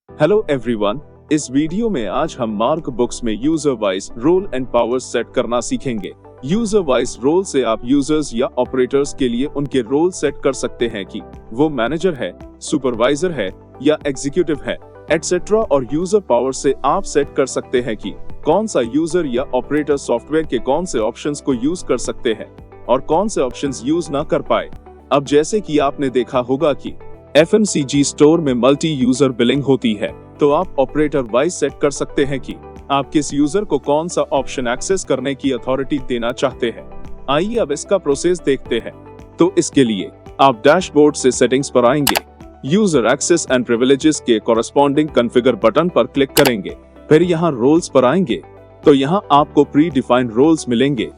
Hello everyone, इस video में आज हम मार्क बुक्स में user wise role and powers set करना सीखेंगे। यूजर वाइज रोल से आप यूजर्स या ऑपरेटर्स के लिए उनके रोल सेट कर सकते हैं कि वो मैनेजर है, सुपरवाइजर है या एग्जीक्यूटिव है, एटसेट्रा। और यूजर पावर से आप सेट कर सकते हैं कि कौन सा यूजर या ऑपरेटर सॉफ्टवेयर के कौन से ऑप्शंस को यूज कर सकते हैं और कौन से ऑप्शंस यूज ना कर पाए। अब जैसे कि आपने देखा होगा कि FMCG स्टोर में मल्टी यूजर बिलिंग होती है, तो आप ऑपरेटर वाइज सेट कर सकते हैं कि आप किस यूजर को कौन सा ऑप्शन एक्सेस करने की अथॉरिटी देना चाहते हैं। आइए अब इसका प्रोसेस देखते हैं। तो इसके लिए आप डैशबोर्ड से सेटिंग्स पर आएंगे, यूजर एक्सेस एंड प्रिविलेजेस के कॉरेस्पॉन्डिंग कॉन्फ़िगर बटन पर क्लिक करेंगे। फिर यहाँ रोल्स पर आएंगे तो यहाँ आपको प्री डिफाइंड रोल्स मिलेंगे,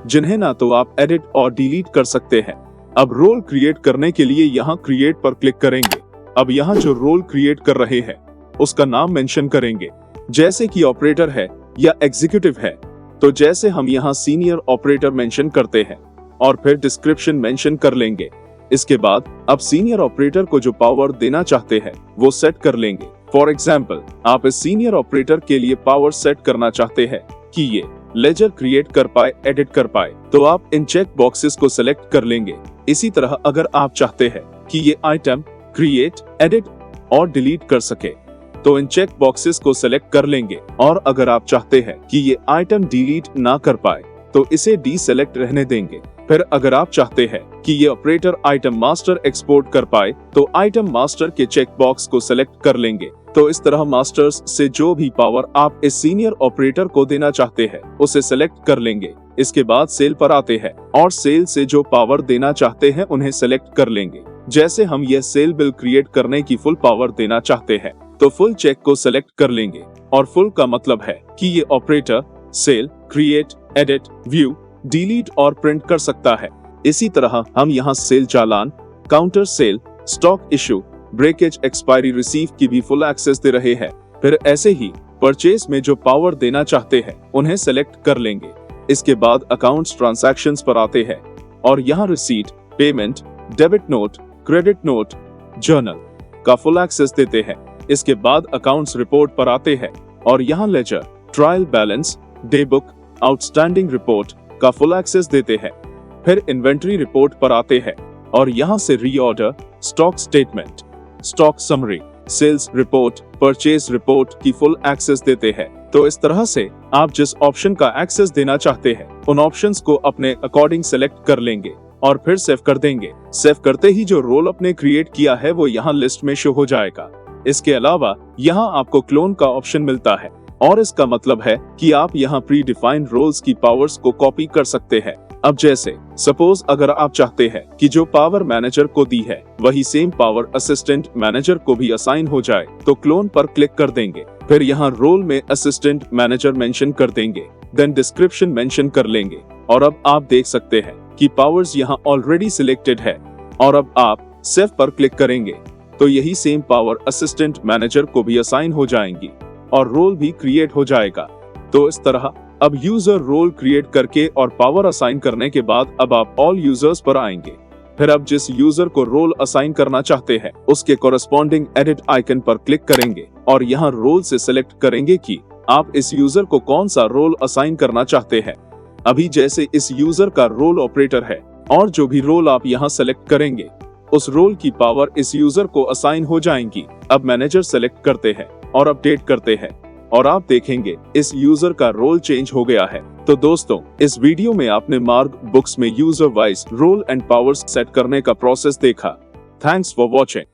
जिन्हें ना तो आप एडिट और डिलीट कर सकते हैं। अब रोल क्रिएट करने के लिए यहाँ क्रिएट पर क्लिक करेंगे। अब यहाँ जो रोल क्रिएट कर रहे हैं उसका नाम मेंशन करेंगे, जैसे कि ऑपरेटर है या एग्जीक्यूटिव है। तो जैसे हम यहाँ सीनियर ऑपरेटर मेंशन करते हैं और फिर डिस्क्रिप्शन मेंशन कर लेंगे। इसके बाद अब सीनियर ऑपरेटर को जो पावर देना चाहते हैं वो सेट कर लेंगे। फॉर एग्जाम्पल, आप इस सीनियर ऑपरेटर के लिए पावर सेट करना चाहते हैं कि ये लेजर क्रिएट कर पाए, एडिट कर पाए, तो आप इन चेक बॉक्सेस को सिलेक्ट कर लेंगे। इसी तरह अगर आप चाहते हैं कि ये आइटम क्रिएट, एडिट और डिलीट कर सके, तो इन चेक बॉक्सेस को सिलेक्ट कर लेंगे। और अगर आप चाहते हैं कि ये आइटम डिलीट ना कर पाए, तो इसे डीसेलेक्ट रहने देंगे। फिर अगर आप चाहते हैं कि ये ऑपरेटर आइटम मास्टर एक्सपोर्ट कर पाए, तो आइटम मास्टर के चेक बॉक्स को सिलेक्ट कर लेंगे। तो इस तरह मास्टर्स से जो भी पावर आप इस सीनियर ऑपरेटर को देना चाहते हैं उसे सिलेक्ट कर लेंगे। इसके बाद सेल पर आते हैं और सेल से जो पावर देना चाहते हैं उन्हें सिलेक्ट कर लेंगे। जैसे हम यह सेल बिल क्रिएट करने की फुल पावर देना चाहते हैं, तो फुल चेक को सिलेक्ट कर लेंगे। और फुल का मतलब है कि ये operator sale create, edit, view, delete और प्रिंट कर सकता है। इसी तरह हम यहाँ सेल चालान, counter sale, stock issue, breakage, expiry, receive की भी फुल एक्सेस दे रहे हैं। फिर ऐसे ही परचेज में जो पावर देना चाहते हैं उन्हें सेलेक्ट कर लेंगे। इसके बाद अकाउंट्स ट्रांजैक्शंस पर आते हैं और यहाँ receipt, payment, debit note, credit note, journal का फुल एक्सेस देते हैं। इसके बाद अकाउंट्स रिपोर्ट पर आते हैं और यहाँ ledger, trial balance, day book, outstanding report का फुल एक्सेस देते हैं। फिर इन्वेंट्री रिपोर्ट पर आते हैं और यहाँ से reorder, stock statement, stock summary, sales report, purchase report की फुल एक्सेस देते हैं। तो इस तरह से आप जिस ऑप्शन का एक्सेस देना चाहते हैं उन ऑप्शंस को अपने अकॉर्डिंग सेलेक्ट कर लेंगे और फिर सेव कर देंगे। सेव करते ही जो रोल आपने क्रिएट किया है वो यहाँ लिस्ट में शो हो जाएगा। इसके अलावा यहाँ आपको क्लोन का ऑप्शन मिलता है और इसका मतलब है कि आप यहाँ प्री डिफाइंड रोल्स की पावर्स को कॉपी कर सकते हैं। अब जैसे सपोज अगर आप चाहते हैं कि जो पावर मैनेजर को दी है वही सेम पावर असिस्टेंट मैनेजर को भी असाइन हो जाए, तो क्लोन पर क्लिक कर देंगे। फिर यहाँ रोल में असिस्टेंट मैनेजर मेंशन कर देंगे, देन डिस्क्रिप्शन मेंशन कर लेंगे। और अब आप देख सकते हैं कि पावर्स यहाँ ऑलरेडी सिलेक्टेड है। और अब आप सेव पर क्लिक करेंगे तो यही सेम पावर असिस्टेंट मैनेजर को भी असाइन हो जाएंगी और रोल भी क्रिएट हो जाएगा। तो इस तरह अब यूजर रोल क्रिएट करके और पावर असाइन करने के बाद अब आप ऑल यूजर्स पर आएंगे। फिर अब जिस यूजर को रोल असाइन करना चाहते हैं उसके कॉरेस्पॉन्डिंग एडिट आइकन पर क्लिक करेंगे और यहाँ रोल से सिलेक्ट करेंगे कि आप इस यूजर को कौन सा रोल असाइन करना चाहते हैं। अभी जैसे इस यूजर का रोल ऑपरेटर है और जो भी रोल आप यहाँ सेलेक्ट करेंगे उस रोल की पावर इस यूजर को असाइन हो जाएंगी। अब मैनेजर सेलेक्ट करते हैं और अपडेट करते हैं और आप देखेंगे इस यूजर का रोल चेंज हो गया है। तो दोस्तों, इस वीडियो में आपने मार्क बुक्स में user wise role and powers set करने का प्रोसेस देखा। Thanks for watching.